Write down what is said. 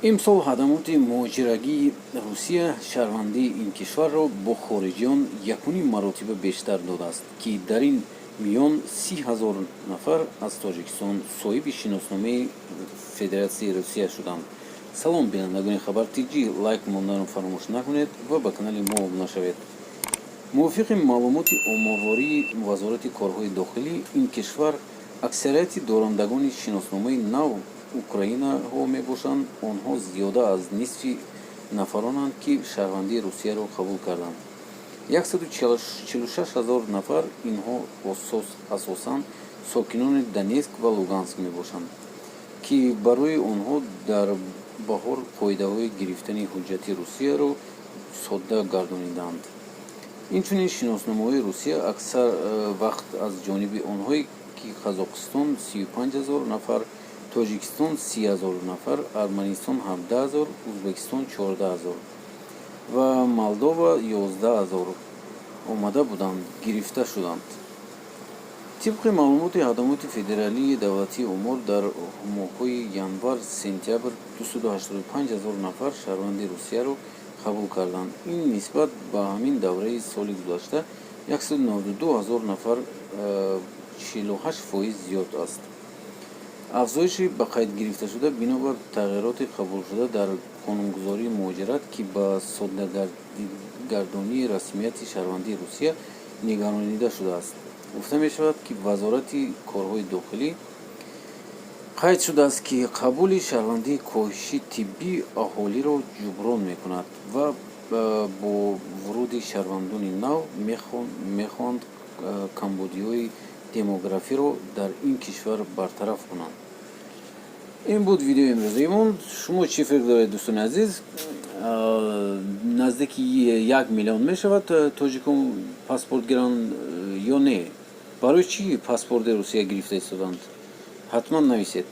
имсол ҳадамоти муҳоҷирагии Русия шаҳрвандии ин кишварро бо хориҷиён якуним маротиба бештар додааст, ки дар ин миён 30,000 нафар аз Тоҷикистон соҳиби шиносномаи Федератсияи Русия шуданд. салом бинандагони Хабар ТГ, лайк мондаро фаромӯш накунед ва ба канали мо обуна шавед. мувофиқи маълумоти оммавории вазорати корҳои дохилӣ, ин кишвар аксарияти дорандагони шиносномаи нав украинаҳо мебошанд. онҳо зиёда аз нисфи нафаронанд, ки шаҳрвандии Русияро қабул карданд. 146,000 нафар инҳо асосан сокинони Донецк ва Луганск мебошанд, ки барои онҳо дар баҳор қоидаҳои гирифтани ҳуҷҷати Русияро содда гардонидаанд. инчунин шиносномаҳои Русия аксар вақт аз ҷониби онҳое, ки Қозоқистон 35,000 нафар, Тоҷикистон 30,000 нафар, Арманистон 17,000, Узбекистон 14,000 ва Молдова 11,000 омада буданд, гирифта шуданд. тибқи маълумоти ҳадамоти федералии давлатии омор, дар моҳҳои январ-сентябр 285,000 нафар шаҳрванди Русияро қабул карданд. ин нисбат ба ҳамин давраи соли гузашта 192,000 нафар 48% зиёд аст. афзоиши ба қайд гирифташуда бинобар тағйироти қабулшуда дар қонунгузории муҳоҷират, ки ба соддагардонии расмияти шаҳрвандии Русия нигаронида шудааст. гуфта мешавад, ки вазорати корҳои дохилӣ қайд шудааст, ки қабули шаҳрвандии коҳиши тиббии аҳолиро ҷуброн мекунад ва бо вуруди шаҳрвандони нав мехоҳанд камбудиҳои демографиро дар ин кишвар бартараф кунанд. ин буд видеои имрӯзаимон. шумо чӣ фикр доред, дӯстони азиз? наздики 1 миллион мешавад тоҷикон паспорт гиранд ё не? барои чӣ паспорти Русия гирифта истоданд? ҳатман нависед.